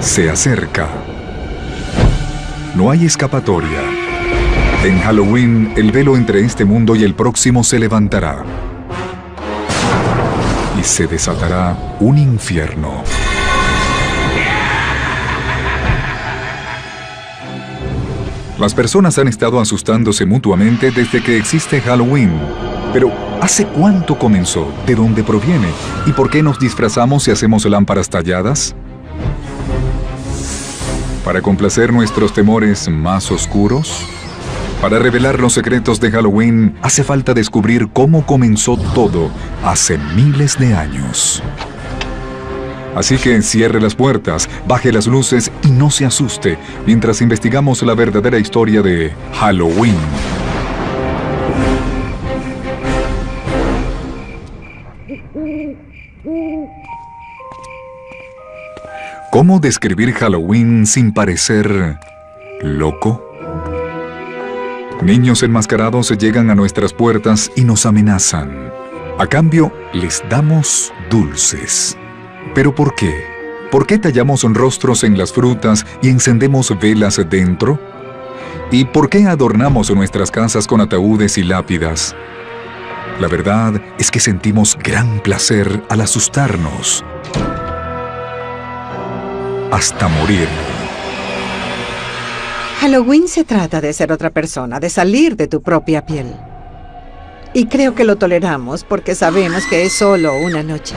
se acerca. No hay escapatoria. En Halloween, el velo entre este mundo y el próximo se levantará. Y se desatará un infierno. Las personas han estado asustándose mutuamente desde que existe Halloween. Pero, ¿hace cuánto comenzó? ¿De dónde proviene? ¿Y por qué nos disfrazamos y hacemos lámparas talladas? ¿Para complacer nuestros temores más oscuros? Para revelar los secretos de Halloween, hace falta descubrir cómo comenzó todo hace miles de años. Así que cierre las puertas, baje las luces y no se asuste mientras investigamos la verdadera historia de Halloween. ¿Cómo describir Halloween sin parecer loco? Niños enmascarados llegan a nuestras puertas y nos amenazan. A cambio, les damos dulces. ¿Pero por qué? ¿Por qué tallamos rostros en las frutas y encendemos velas dentro? ¿Y por qué adornamos nuestras casas con ataúdes y lápidas? La verdad es que sentimos gran placer al asustarnos. Hasta morir. Halloween se trata de ser otra persona, de salir de tu propia piel. Y creo que lo toleramos porque sabemos que es solo una noche.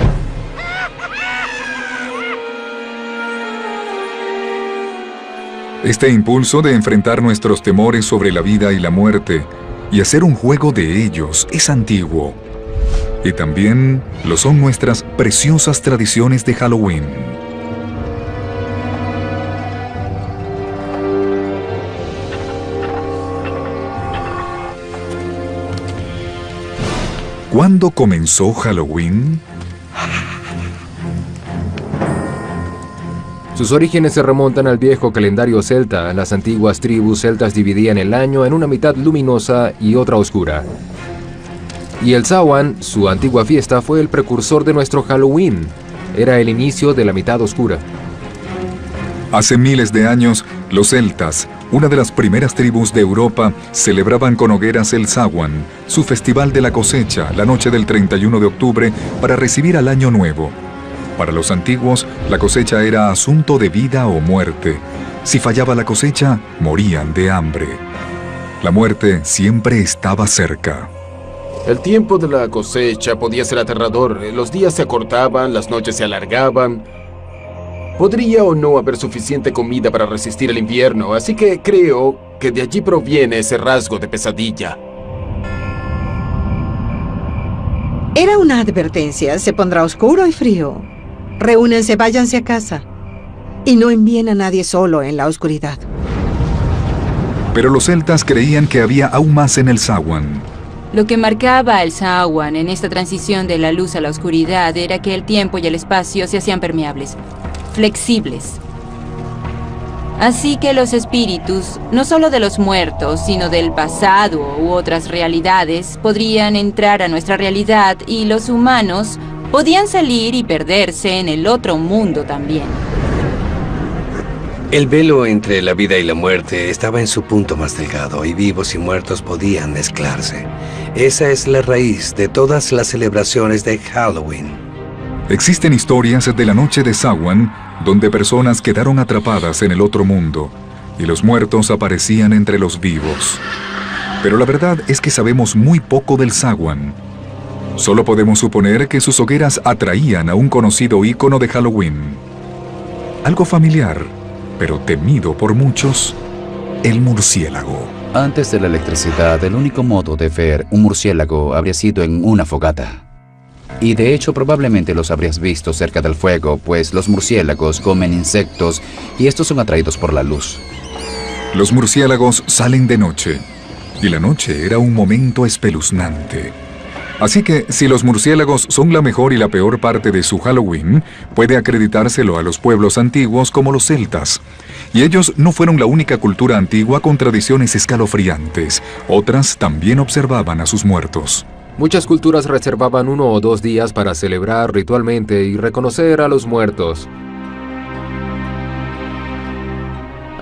Este impulso de enfrentar nuestros temores sobre la vida y la muerte y hacer un juego de ellos es antiguo. Y también lo son nuestras preciosas tradiciones de Halloween. ¿Cuándo comenzó Halloween? Sus orígenes se remontan al viejo calendario celta. Las antiguas tribus celtas dividían el año en una mitad luminosa y otra oscura. Y el Samhain, su antigua fiesta, fue el precursor de nuestro Halloween. Era el inicio de la mitad oscura. Hace miles de años, los celtas, una de las primeras tribus de Europa, celebraban con hogueras el Samhain, su festival de la cosecha, la noche del 31 de octubre, para recibir al año nuevo. Para los antiguos, la cosecha era asunto de vida o muerte. Si fallaba la cosecha, morían de hambre. La muerte siempre estaba cerca. El tiempo de la cosecha podía ser aterrador. Los días se acortaban, las noches se alargaban. Podría o no haber suficiente comida para resistir el invierno, así que creo que de allí proviene ese rasgo de pesadilla. Era una advertencia, se pondrá oscuro y frío. Reúnense, váyanse a casa. Y no envíen a nadie solo en la oscuridad. Pero los celtas creían que había aún más en el Samhain. Lo que marcaba al Samhain en esta transición de la luz a la oscuridad era que el tiempo y el espacio se hacían permeables, flexibles. Así que los espíritus, no solo de los muertos, sino del pasado u otras realidades, podrían entrar a nuestra realidad y los humanos podían salir y perderse en el otro mundo también. El velo entre la vida y la muerte estaba en su punto más delgado y vivos y muertos podían mezclarse. Esa es la raíz de todas las celebraciones de Halloween. Existen historias de la noche de Samhain donde personas quedaron atrapadas en el otro mundo y los muertos aparecían entre los vivos. Pero la verdad es que sabemos muy poco del Samhain. Solo podemos suponer que sus hogueras atraían a un conocido ícono de Halloween. Algo familiar, pero temido por muchos, el murciélago. Antes de la electricidad, el único modo de ver un murciélago habría sido en una fogata. Y de hecho probablemente los habrías visto cerca del fuego, pues los murciélagos comen insectos y estos son atraídos por la luz. Los murciélagos salen de noche, y la noche era un momento espeluznante. Así que, si los murciélagos son la mejor y la peor parte de su Halloween, puede acreditárselo a los pueblos antiguos como los celtas. Y ellos no fueron la única cultura antigua con tradiciones escalofriantes. Otras también observaban a sus muertos. Muchas culturas reservaban 1 o 2 días para celebrar ritualmente y reconocer a los muertos.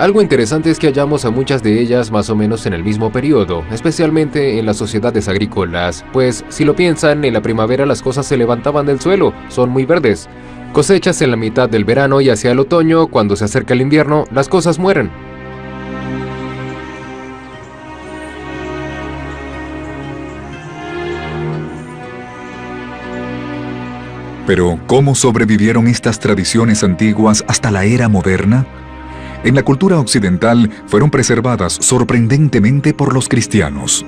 Algo interesante es que hallamos a muchas de ellas más o menos en el mismo periodo, especialmente en las sociedades agrícolas, pues si lo piensan, en la primavera las cosas se levantaban del suelo, son muy verdes. Cosechas en la mitad del verano y hacia el otoño, cuando se acerca el invierno, las cosas mueren. Pero, ¿cómo sobrevivieron estas tradiciones antiguas hasta la era moderna? En la cultura occidental fueron preservadas sorprendentemente por los cristianos.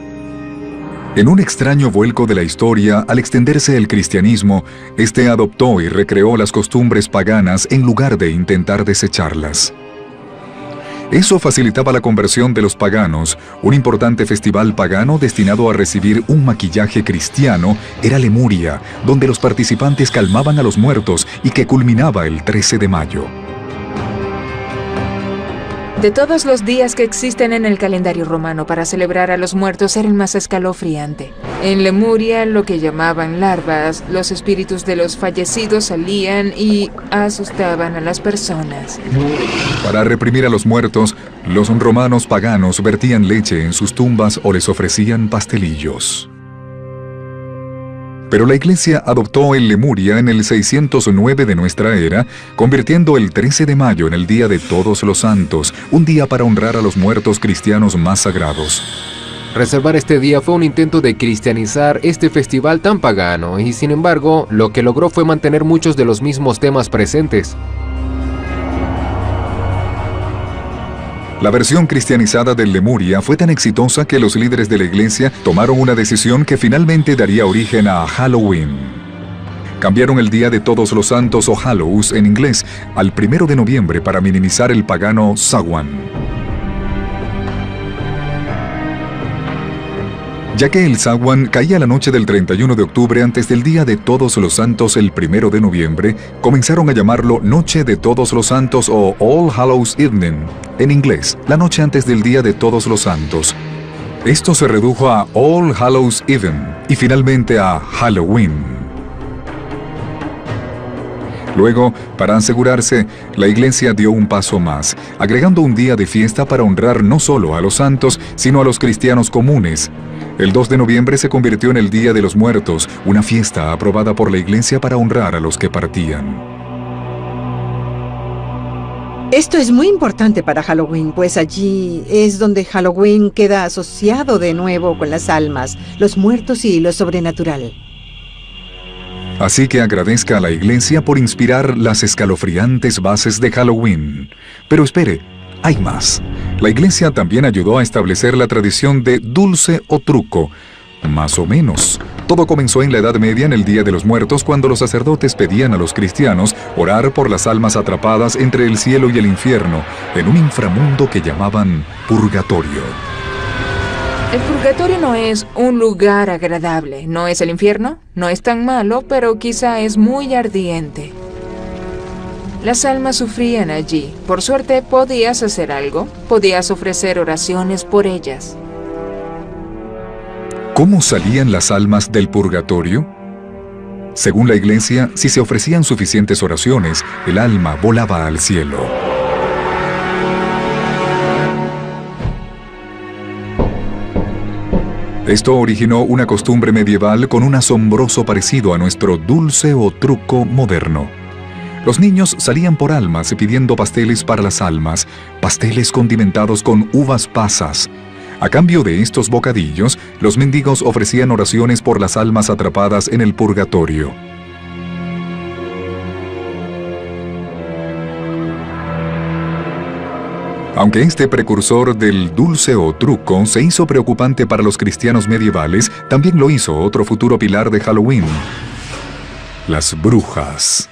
En un extraño vuelco de la historia, al extenderse el cristianismo, este adoptó y recreó las costumbres paganas en lugar de intentar desecharlas. Eso facilitaba la conversión de los paganos. Un importante festival pagano destinado a recibir un maquillaje cristiano era Lemuria, donde los participantes calmaban a los muertos y que culminaba el 13 de mayo. De todos los días que existen en el calendario romano para celebrar a los muertos era el más escalofriante. En Lemuria, lo que llamaban larvas, los espíritus de los fallecidos salían y asustaban a las personas. Para reprimir a los muertos, los romanos paganos vertían leche en sus tumbas o les ofrecían pastelillos. Pero la Iglesia adoptó el Lemuria en el 609 de nuestra era, convirtiendo el 13 de mayo en el Día de Todos los Santos, un día para honrar a los muertos cristianos más sagrados. Reservar este día fue un intento de cristianizar este festival tan pagano, y sin embargo, lo que logró fue mantener muchos de los mismos temas presentes. La versión cristianizada del Lemuria fue tan exitosa que los líderes de la Iglesia tomaron una decisión que finalmente daría origen a Halloween. Cambiaron el Día de Todos los Santos o Hallows en inglés al 1 de noviembre para minimizar el pagano Samhain. Ya que el Samhain caía la noche del 31 de octubre antes del Día de Todos los Santos el 1 de noviembre, comenzaron a llamarlo Noche de Todos los Santos o All Hallows Evening, en inglés, la noche antes del Día de Todos los Santos. Esto se redujo a All Hallows Even y finalmente a Halloween. Luego, para asegurarse, la Iglesia dio un paso más, agregando un día de fiesta para honrar no solo a los santos, sino a los cristianos comunes. El 2 de noviembre se convirtió en el Día de los Muertos, una fiesta aprobada por la Iglesia para honrar a los que partían. Esto es muy importante para Halloween, pues allí es donde Halloween queda asociado de nuevo con las almas, los muertos y lo sobrenatural. Así que agradezca a la Iglesia por inspirar las escalofriantes bases de Halloween. Pero espere, hay más. La Iglesia también ayudó a establecer la tradición de dulce o truco. Más o menos. Todo comenzó en la Edad Media, en el Día de los Muertos, cuando los sacerdotes pedían a los cristianos orar por las almas atrapadas entre el cielo y el infierno, en un inframundo que llamaban purgatorio. El purgatorio no es un lugar agradable, no es el infierno, no es tan malo, pero quizá es muy ardiente. Las almas sufrían allí. Por suerte, podías hacer algo, podías ofrecer oraciones por ellas. ¿Cómo salían las almas del purgatorio? Según la Iglesia, si se ofrecían suficientes oraciones, el alma volaba al cielo. Esto originó una costumbre medieval con un asombroso parecido a nuestro dulce o truco moderno. Los niños salían por almas pidiendo pasteles para las almas, pasteles condimentados con uvas pasas. A cambio de estos bocadillos, los mendigos ofrecían oraciones por las almas atrapadas en el purgatorio. Aunque este precursor del dulce o truco se hizo preocupante para los cristianos medievales, también lo hizo otro futuro pilar de Halloween: las brujas.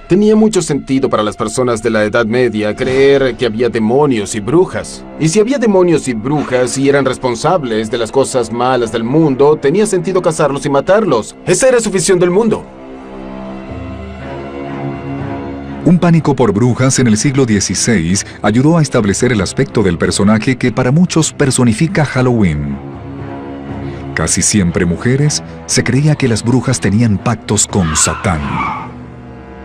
Tenía mucho sentido para las personas de la Edad Media creer que había demonios y brujas. Y si había demonios y brujas y eran responsables de las cosas malas del mundo, tenía sentido cazarlos y matarlos. Esa era su visión del mundo. Un pánico por brujas en el siglo XVI ayudó a establecer el aspecto del personaje que para muchos personifica Halloween. Casi siempre mujeres, se creía que las brujas tenían pactos con Satán.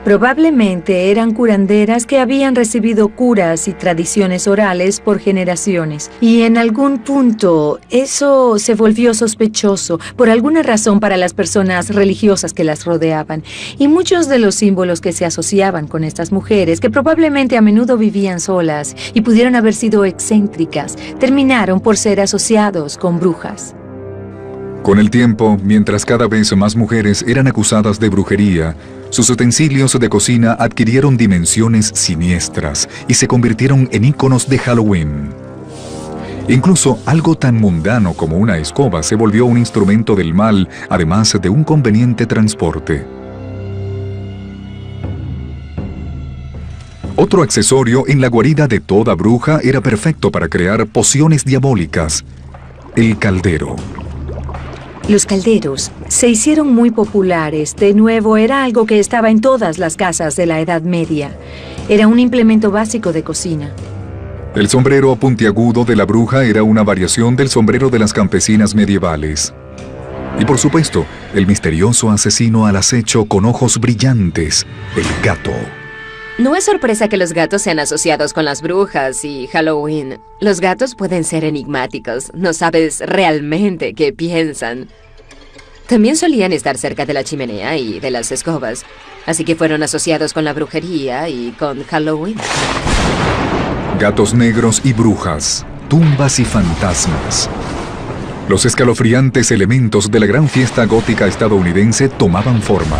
Probablemente eran curanderas que habían recibido curas y tradiciones orales por generaciones. Y en algún punto eso se volvió sospechoso por alguna razón para las personas religiosas que las rodeaban. Y muchos de los símbolos que se asociaban con estas mujeres, que probablemente a menudo vivían solas y pudieron haber sido excéntricas, terminaron por ser asociados con brujas. Con el tiempo, mientras cada vez más mujeres eran acusadas de brujería, sus utensilios de cocina adquirieron dimensiones siniestras y se convirtieron en íconos de Halloween. Incluso algo tan mundano como una escoba se volvió un instrumento del mal, además de un conveniente transporte. Otro accesorio en la guarida de toda bruja era perfecto para crear pociones diabólicas: el caldero. Los calderos se hicieron muy populares. De nuevo, era algo que estaba en todas las casas de la Edad Media. Era un implemento básico de cocina. El sombrero puntiagudo de la bruja era una variación del sombrero de las campesinas medievales. Y por supuesto, el misterioso asesino al acecho con ojos brillantes, el gato. No es sorpresa que los gatos sean asociados con las brujas y Halloween. Los gatos pueden ser enigmáticos. No sabes realmente qué piensan. También solían estar cerca de la chimenea y de las escobas. Así que fueron asociados con la brujería y con Halloween. Gatos negros y brujas, tumbas y fantasmas. Los escalofriantes elementos de la gran fiesta gótica estadounidense tomaban forma.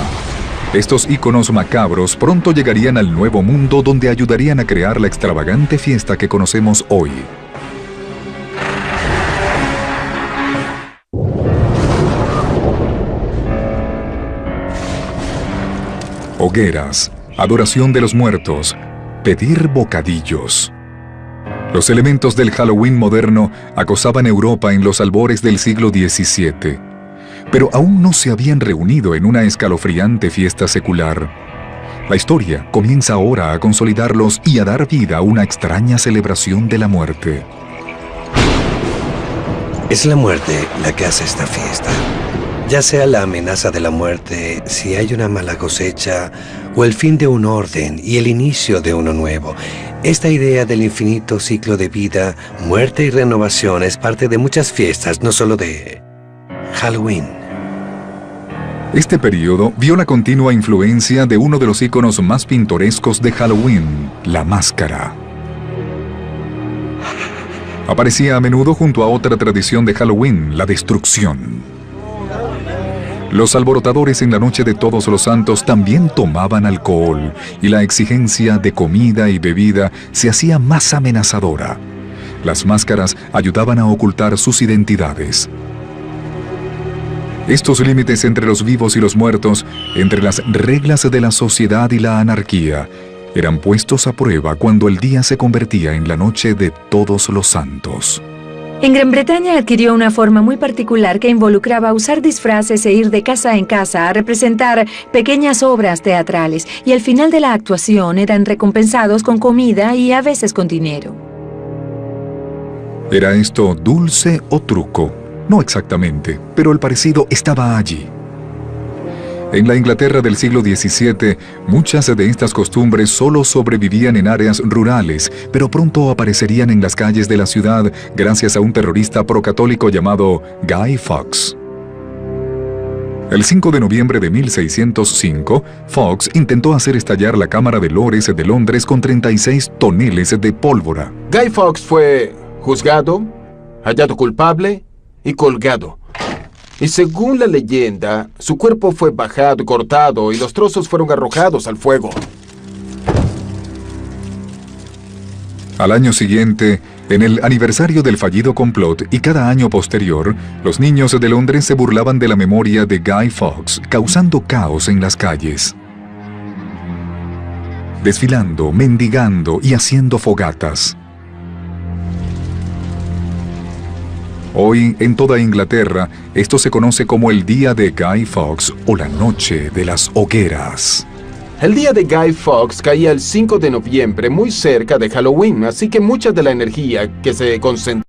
Estos íconos macabros pronto llegarían al Nuevo Mundo, donde ayudarían a crear la extravagante fiesta que conocemos hoy. Hogueras, adoración de los muertos, pedir bocadillos. Los elementos del Halloween moderno acosaban Europa en los albores del siglo XVII. Pero aún no se habían reunido en una escalofriante fiesta secular. La historia comienza ahora a consolidarlos y a dar vida a una extraña celebración de la muerte. Es la muerte la que hace esta fiesta. Ya sea la amenaza de la muerte, si hay una mala cosecha, o el fin de un orden y el inicio de uno nuevo. Esta idea del infinito ciclo de vida, muerte y renovación es parte de muchas fiestas, no solo de Halloween. Este periodo vio la continua influencia de uno de los íconos más pintorescos de Halloween, la máscara. Aparecía a menudo junto a otra tradición de Halloween, la destrucción. Los alborotadores en la noche de Todos los Santos también tomaban alcohol, y la exigencia de comida y bebida se hacía más amenazadora. Las máscaras ayudaban a ocultar sus identidades. Estos límites entre los vivos y los muertos, entre las reglas de la sociedad y la anarquía, eran puestos a prueba cuando el día se convertía en la noche de Todos los Santos. En Gran Bretaña adquirió una forma muy particular que involucraba usar disfraces e ir de casa en casa a representar pequeñas obras teatrales, y al final de la actuación eran recompensados con comida y a veces con dinero. ¿Era esto dulce o truco? No exactamente, pero el parecido estaba allí. En la Inglaterra del siglo XVII, muchas de estas costumbres solo sobrevivían en áreas rurales, pero pronto aparecerían en las calles de la ciudad gracias a un terrorista procatólico llamado Guy Fawkes. El 5 de noviembre de 1605, Fawkes intentó hacer estallar la Cámara de Lores de Londres con 36 toneles de pólvora. Guy Fawkes fue juzgado, hallado culpable y colgado. Y según la leyenda, su cuerpo fue bajado y cortado y los trozos fueron arrojados al fuego. Al año siguiente, en el aniversario del fallido complot y cada año posterior, los niños de Londres se burlaban de la memoria de Guy Fawkes, causando caos en las calles. Desfilando, mendigando y haciendo fogatas. Hoy, en toda Inglaterra, esto se conoce como el Día de Guy Fawkes o la Noche de las Hogueras. El día de Guy Fawkes caía el 5 de noviembre, muy cerca de Halloween, así que mucha de la energía que se concentró